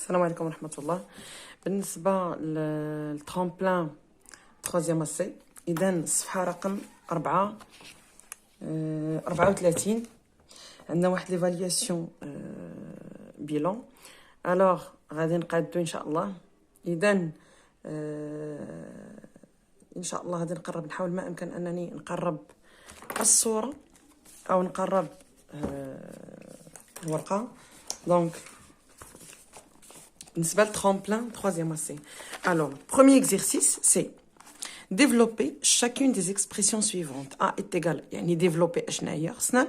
السلام عليكم ورحمة الله. بالنسبة للترامبلان تخوازيام سي، إذا الصفحة رقم 34 عندنا واحد ليفالياسيون بيلون. الوغ غادي نقادو إن شاء الله. إذا إن شاء الله غادي نقرب، نحاول ما أمكن أنني نقرب الصورة أو نقرب الورقة. دونك بالنسبة للترامبلان troisième essai. Alors, premier exercice, c'est développer chacune des expressions suivantes. A est égal, يعني développer أشنا هي خصنا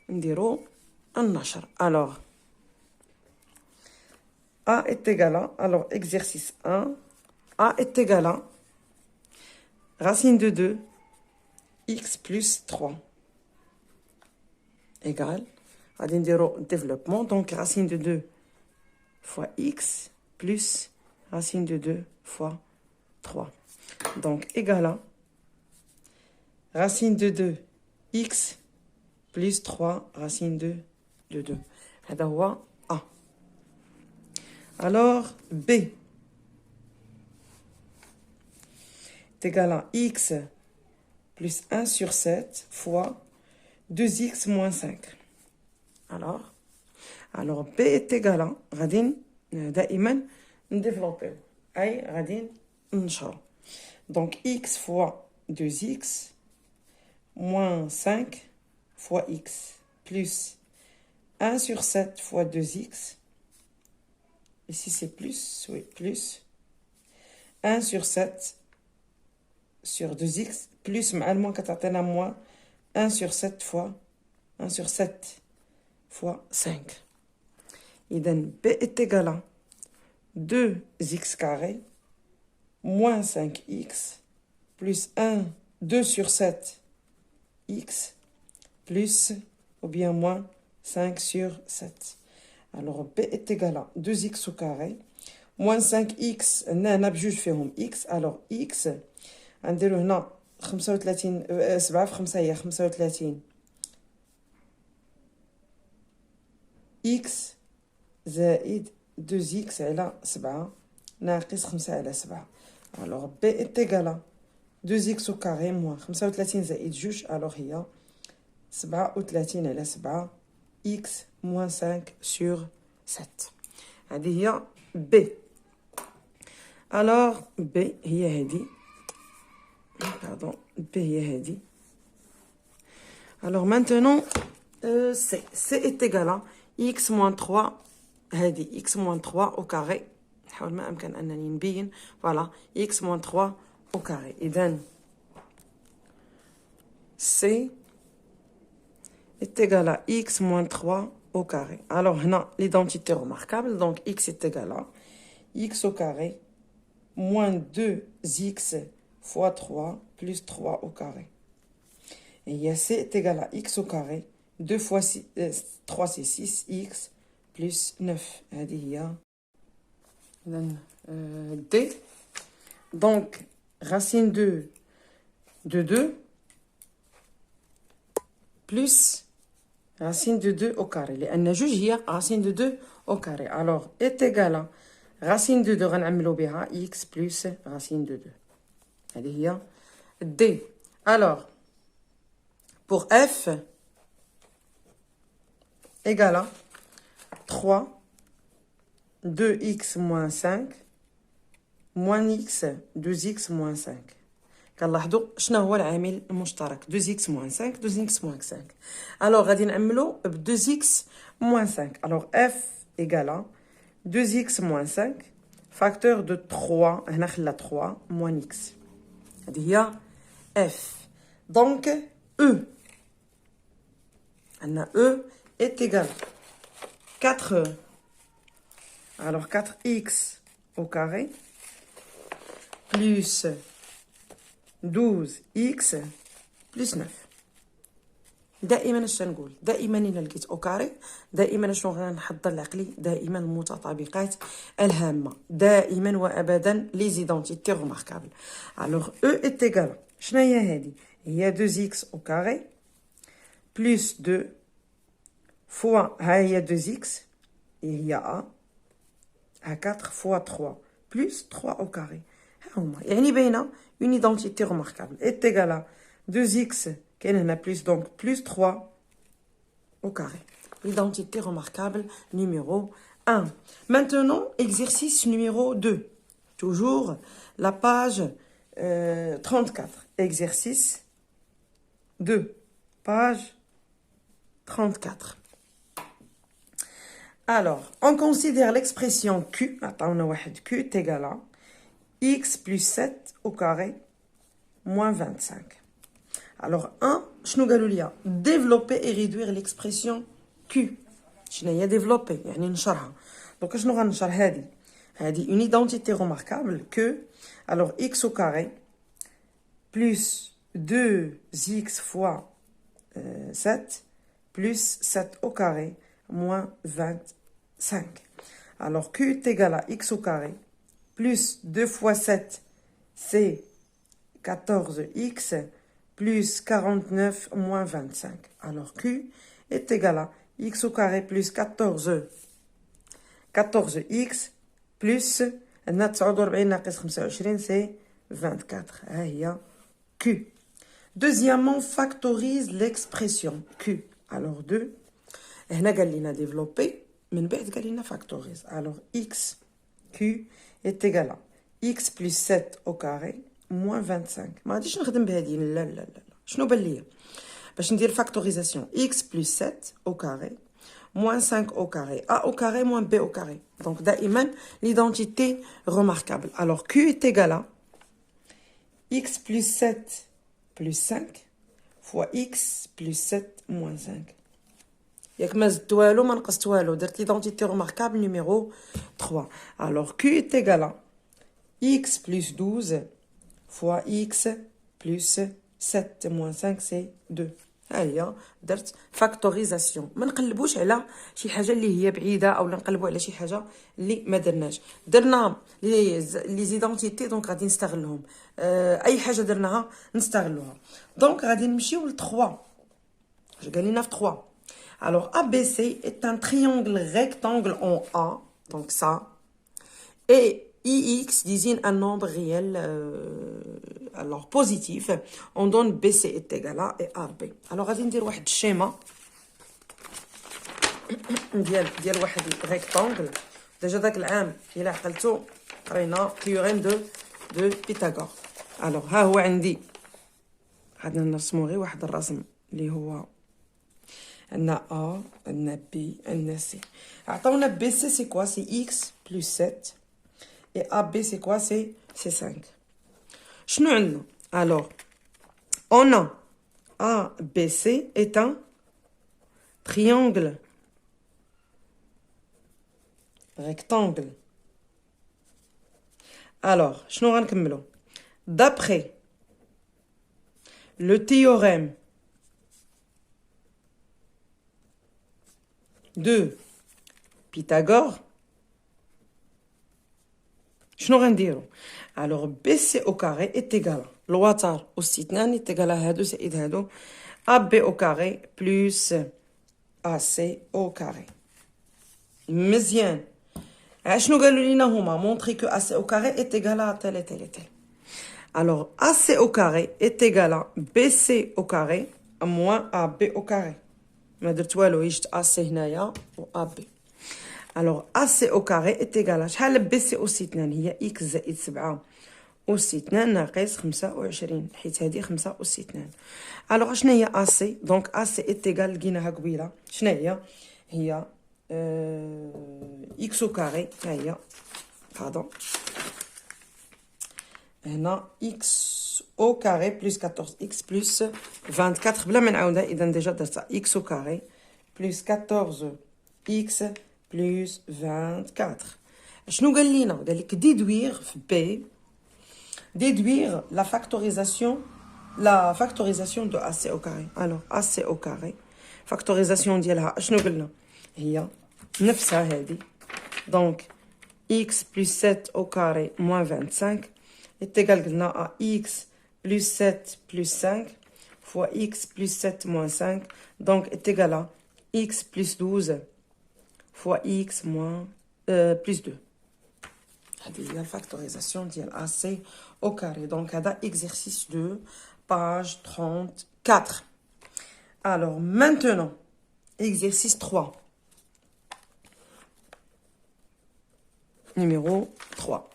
نديرو النشر. Alors, A est égal à, alors exercice 1, A est égal à racine de 2, x plus 3, égal. On va dire développement, donc racine de 2 fois x plus racine de 2 fois 3. Donc égal à racine de 2 x plus 3 racine de 2. هذا هو A. Alors B est égal à x plus 1 sur 7 fois 2x moins 5. Alors B est égal à غادي دائما نديفلوبيو اي غادي ننشرو. Donc x fois 2x moins 5 fois x plus 1 sur 7 fois 2x. Ici c'est plus, oui, plus 1 sur 7 sur 2x plus مع الموان كتعطينا moins 1 sur 7 fois 1 sur 7 fois 5. إذا B est égal à 2x carré moins 5x plus 2 sur 7 x plus ou bien moins 5 sur 7. Alors B est égal à 2x au carré moins 5x هنا بجوج فيهم x. alors x غنديرو هنا 35 7 في 5 هي 35 x زائد 2x على 7 ناقص 5 على 7. alors B est égal à 2x au carré moins 35 زائد 2 alors هي 37 على 7 x moins 5 sur 7. هذه هي B. alors B هي هذه pardon B هي هذه. alors maintenant C est égal à x moins 3 هذه x moins 3 au carré. نحاول ما أمكن أنني نبين. voilà x moins 3 au carré. إذن C est égal à x moins 3 au carré. alors هنا l'identité remarquable. donc x est égal à x au carré moins 2x fois 3 plus 3 au carré. et il y a C est égal à x au carré 2 fois 6, 3 c'est 6x plus 9. هذه هي D. donc racine de 2 plus racine de 2 au carré لأن جوج هي racine de 2 au carré. alors est égal à racine de 2 غنعملو بها x plus racine de 2. هذه هي D. alors pour F égal à 3 2x moins 5 moins x 2x moins 5. كنلاحظوا شنو هو العامل المشترك 2x moins 5 2x moins 5. alors غادي نعملو ب 2x moins 5. alors F égal à 2x moins 5 facteur de 3 هنا خلا 3 moins x. هذه هي F. donc E عندنا E est égal à 4. alors 4x au carré plus 12x plus 9. دائما اش نقول؟ دائما الا لقيت او كاري دائما شنو غنحضر لعقلي؟ دائما المتطابقات الهامه، دائما وابدا لي زيدونتيتي روماركابل. alors E est égal شنو هي هذه؟ هي 2x au carré plus 2 fois ها هي 2x il y a à 4 fois 3 plus 3 au carré. يعني باينه une identité remarquable est égale à 2x كاين هنا plus donc plus 3 au carré. L'identité remarquable numéro 1. Maintenant, exercice numéro 2. Toujours la page 34. Exercice 2. Page 34. Alors, on considère l'expression Q. Attends, on a Q est égal à x plus 7 au carré moins 25. Alors, 1, je nous développer et réduire l'expression Q. Je n'ai développé, يعني نشرها. Donc, je nous نشر هذه une identité remarquable que, alors, x au carré plus 2x fois 7 plus 7 au carré moins 25. Alors, Q est égal à x au carré plus 2 fois 7, c'est 14x plus 49 moins 25. Alors, Q est égal à x au carré plus 14x plus 49 ناقص 25 c'est 24. Q. Deuxièmement, factorise l'expression Q. Alors, 2. هنا قال لنا développer من بعد قال لنا factorise. Alors, x Q est égal à x plus 7 au carré moins 25. ما غاديش نخدم بهذه لا لا لا شنو بان ليا باش ندير factorisation x plus 7 au carré moins 5 au carré a au carré moins b au carré. Donc دائما l'identité remarquable. Alors Q est égal à x plus 7 plus 5 fois x plus 7 moins 5. ياك ما زدت والو ما نقصت والو درت l'identité remarquable numéro 3. Alors Q est égal à x plus 12 fois x plus 7 moins 5 c'est 2. هي درت فاكتوريزاسيون. ما نقلبوش على شي حاجه اللي هي بعيده او نقلبوا على شي حاجه اللي ما درناش. درنا لي زيدونتيتي دونك غادي نستغلهم. اي حاجه درناها نستغلوها. دونك غادي نمشيو ل 3. قال لنا في 3. Alors ABC est un triangle rectangle en A, donc ça, et IX désigne un nombre réel, alors positif. On donne BC est égal à et AB. Alors غادي ندير واحد الشيما ديال واحد rectangle. ديجا داك العام الا عقلتو قرينا théorème de Pythagore. Alors ها هو عندي غادي نرسمو غير واحد الرسم اللي هو عندنا A, عندنا B, عندنا C. عطاونا BC c'est quoi? C'est X plus 7. Et AB c'est quoi? C'est 5. شنو عندنا? Alors, on a ABC est un triangle rectangle. Alors, شنو غنكملو? D'après le théorème de Pythagore, شنو غنديرو؟ alors BC au carré est égal الوتر أس 2 est égal هادو زائد هادو AB au carré plus AC au carré. مزيان. شنو قالوا لينا هما؟ montrer que AC au carré est égal à tel et tel et tel. alors AC au carré est égal à BC au carré moins AB au carré. ما درت والو جبت AC هنايا و AB. alors AC au carré est égal à شحال BC أس 2 هي x زائد 7 أس 2 ناقص 25 حيت هذه 5 أس 2. alors شنو هي AC؟ donc AC est égal لقيناها قبيله شنو هي x au carré ها هي pardon هنا x au carré plus 14x plus 24 بلا ما نعاودها اذا ديجا درتها x au carré plus 14x plus 24. شنو قال لينا؟ قال لك déduire في B déduire la factorisation de AC au carré. alors AC au carré factorisation ديالها شنو قلنا؟ هي نفسها هذه donc x plus 7 au carré moins 25 est égal قلنا à x plus 7 plus 5 fois x plus 7 moins 5 donc est égal à x plus 12 fois x moins plus 2. هذه هي الفاكتوrisation ديال AC au carré. Donc هذا exercice 2 page 34. Alors maintenant exercice 3. Numéro 3.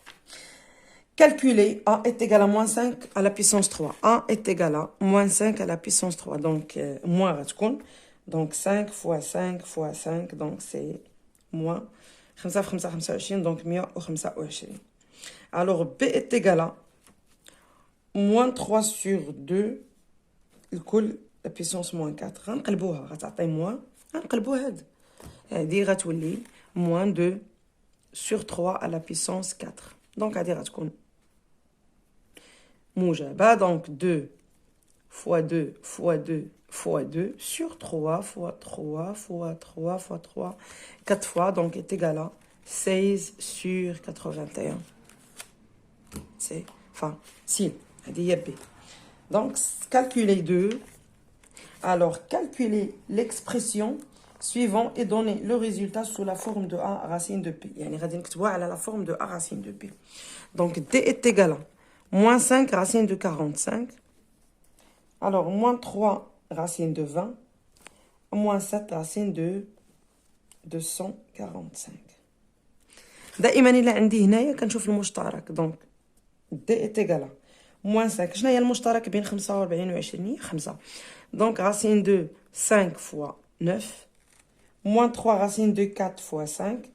Calculer A est égal à moins 5 à la puissance 3. A est égal à moins 5 à la puissance 3. Donc moins غتكون. Donc 5 fois 5 fois 5. Donc c'est moins 5 في 5 25. Donc 125. Alors B est égal à moins 3 sur 2. الكل la puissance moins 4. غنقلبوها غتعطي moins. غنقلبوا هذه غتولي moins 2 sur 3 à la puissance 4. Donc هذه غتكون موجبة. Donc 2 fois 2 fois 2 fois 2 sur 3 fois 3 fois 3 fois 3 4 fois. Donc est égal à 16 sur 81. C'est enfin si هذه هي B. Donc calculer 2. Alors calculer l'expression suivant et donner le résultat sous la forme de A racine de P. يعني غادي نكتبوها على la forme de A racine de P. Donc D est égal à moins 5 racine de 45. Alors moins 3 racine de 20. Moins 7 racine de 245. دائما إلا عندي هنايا كنشوف المشترك. Donc D est égal à moins 5. شنو هي المشترك بين 45 و 20 هي 5. Donc racine de 5 fois 9. moins 3 racine de 4 fois 5.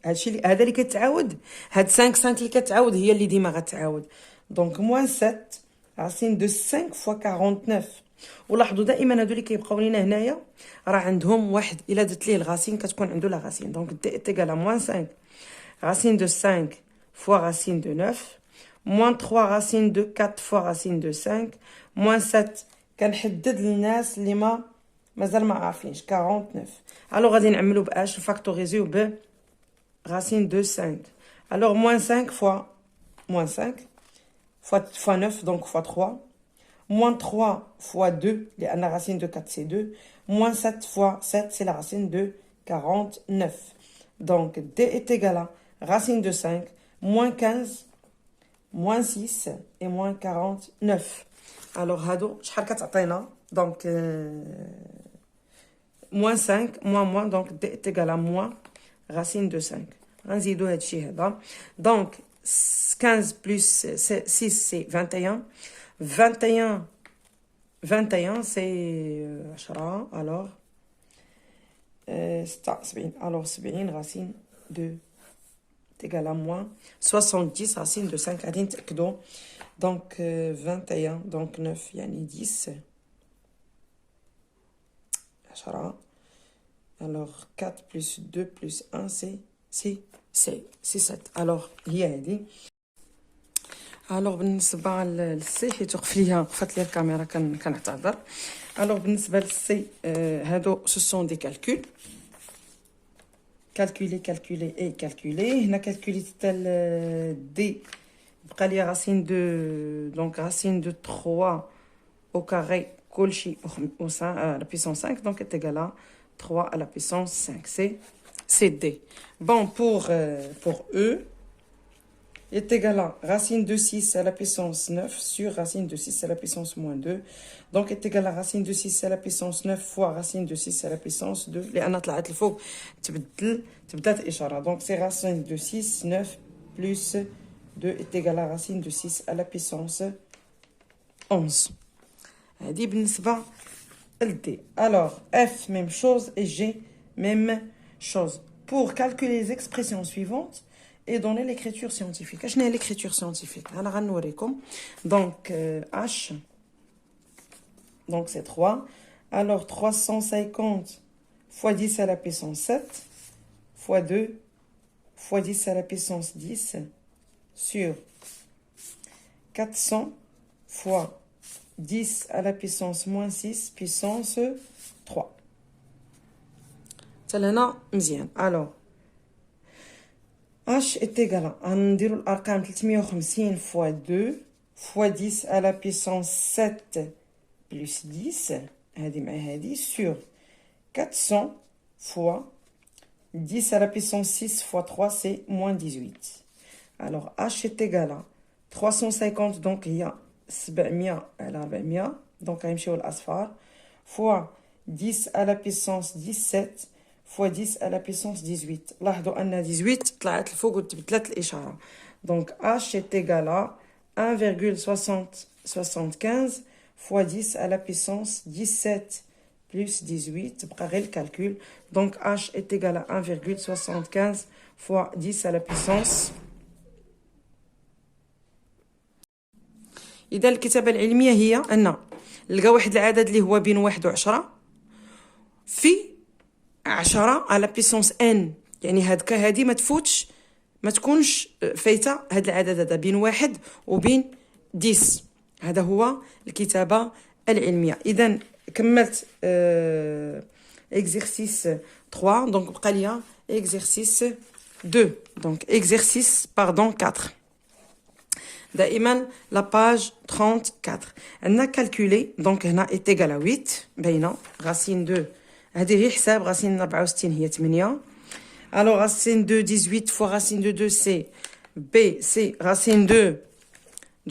هذا اللي كتعاود. هاد 5 اللي كتعاود هي اللي ديما غتعاود. Donc moins 7 racine de 5 fois 49. ولاحظوا دائما هادو اللي كيبقاو لينا هنايا راه عندهم واحد الا درت ليه الغاسين كتكون عنده لا غاسين. Donc d est égal à moins 5 racine de 5 fois racine de 9. moins 3 racine de 4 fois racine de 5. moins 7 كنحدد للناس اللي مازال ما عارفينش 49. الوغ غادي نعملو باش نفاكتوريزيو ب racine de 5. alors moins 5 fois moins 5 fois 9 donc fois 3. moins 3 fois 2 لأن racine de 4 c'est 2. moins 7 fois 7 c'est la racine de 49. donc D est égal à racine de 5 moins 15 moins 6 et moins 49. alors هادو شحال كتعطينا donc moins 5 moins donc D est égal à moins racine de 5. غنزيدو هادشي هذا. donc 15 plus 6 c'est 21. 21 c'est 10. alors 76. alors 70 racine de est égal à moins 70 racine de 5. غادي نتأكدو. donc 21 donc 9 يعني 10. 10. alors 4 plus 2 plus 1 c'est 7. alors هي هذه. الوغ بالنسبه للسي حيت وقفت لي الكاميرا كنعتذر. الوغ بالنسبه للسي هادو سو سون دي كالكول. calculer et calculer. هنا كالكوليت حتى دي بقى لي راسين دو دونك راسين دو 3 au carré كلشي au sein la puissance 5 donc est égal à 3 à la puissance 5. c'est D. bon pour E est égal à racine de 6 à la puissance 9 sur racine de 6 à la puissance moins 2. donc est égal à racine de 6 à la puissance 9 fois racine de 6 à la puissance 2. لأن طلعت الفوق تبدلت الإشارة. donc c'est racine de 6 9 plus 2 est égal à racine de 6 à la puissance 11. هذه بالنسبة ل D. alors F même chose et G même chose. pour calculer les expressions suivantes et donner l'écriture scientifique. شنو هي l'écriture scientifique؟ انا غنوريكم. donc H donc c'est 3. alors 350 fois 10 à la puissance 7 fois 2 fois 10 à la puissance 10 sur 400 fois 10 à la puissance moins 6 puissance 3. تلنا مزيان. alors H est égal à غنديرو الارقام 350 fois 2 fois 10 à la puissance 7 plus 10 هذه مع هذه sur 400 fois 10 à la puissance 6 fois 3, c'est moins 18. Alors, H est égal à 350, donc il y a 700 à 400, donc غنمشيو الأصفار, fois 10 à la puissance 17 fois 10 à la puissance 18. لاحظوا أن 18 طلعت الفوق وتبدلت الإشارة. Donc, H est égal à 1,75 fois 10 à la puissance 17 plus 18, بقى غير الكالكول. Donc, H est égal à 1,75 fois 10 à la puissance. إذا الكتابة العلمية هي أن نلقى واحد العدد اللي هو بين 1 و 10 في 10 على بيسونس ان، يعني هذه ما تفوتش، ما تكونش فايته هذا العدد هذا بين 1 وبين 10. هذا هو الكتابة العلمية. إذا كملت exercice 3، دونك بقى ليا exercice 2، دونك exercice 4. دائما لا باج 34 عندنا كالكولي. دونك هنا est égal à 8 باينه. راسين 2 هذه غير حساب، راسين 64 هي 8. alors racine de 18 fois racine de 2 c'est B, c'est racine de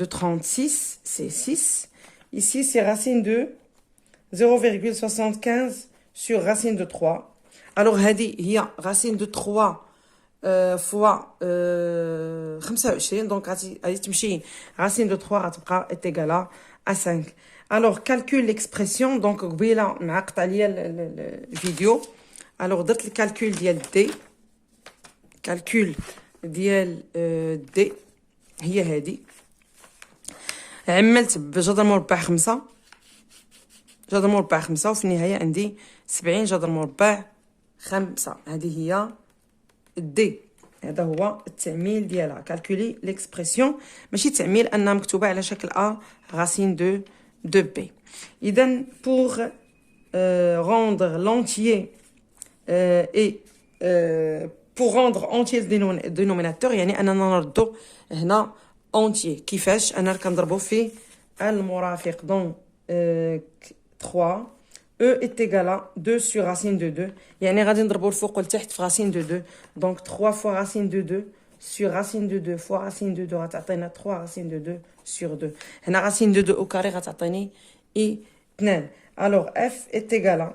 36, c'est 6. Ici c'est racine de 0,75 sur racine de 3. alors هذه هي racine de 3 fois 25. donc غادي تمشي racine de 3 غتبقى est égale à 5. alors calcule l'expression. donc قبيله معقط عليا الفيديو. alors درت الكالكول ديال دي، كالكول ديال دي هي هذه. عملت بجذر مربع 5، جذر مربع 5، وفي النهايه عندي 70 جذر مربع 5. هذه هي دي، هذا هو التعميل ديالها. كالكولي ليكسبرسيون، ماشي تعميل انها مكتوبه على شكل ا racine de b. اذا pour rendre l'entier et pour rendre entier le dénominateur، يعني اننا نردو هنا entier. كيفاش؟ انا كنضربو في المرافق. donc 3 E est égal à 2 sur racine de 2. يعني غادي نضربو الفوق والتحت في racine de 2. donc 3 fois racine de 2 sur racine de 2 fois racine de 2 غتعطينا 3 racine de 2 sur 2. هنا racine de 2 au carré غتعطيني 2. alors f est égal à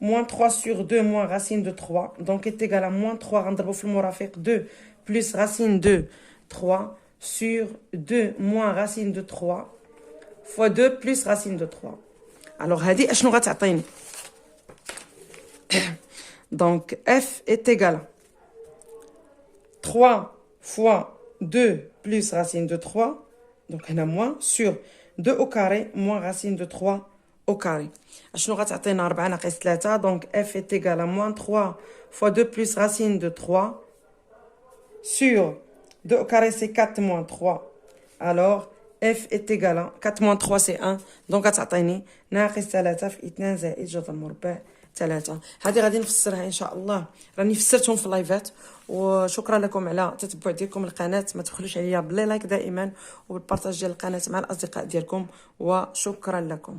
moins 3 sur 2 moins racine de 3. donc est égal à moins 3 غنضربو في المرافق 2 plus racine de 3 sur 2 moins racine de 3 fois 2 plus racine de 3. alors هذه اشنو غتعطيني؟ donc f est égal à 3 fois 2 plus racine de 3. donc هنا moins sur 2 au carré moins racine de 3 au carré. اشنو غتعطينا؟ 4 ناقص 3. donc f est égal à moins 3 fois 2 plus racine de 3 sur 2 au carré c'est 4 moins 3. alors f est égal à 4 moins 3 c'est 1. donc غتعطيني ناقص 3 في 2 زائد جذر مربع 3. هذه غادي نفسرها ان شاء الله، راني فسرتهم في اللايفات. وشكرا لكم على التتبع ديالكم القناه. ما تبخلوش عليا باللايك دائما وبالبارطاج ديال القناه مع الاصدقاء ديالكم، وشكرا لكم.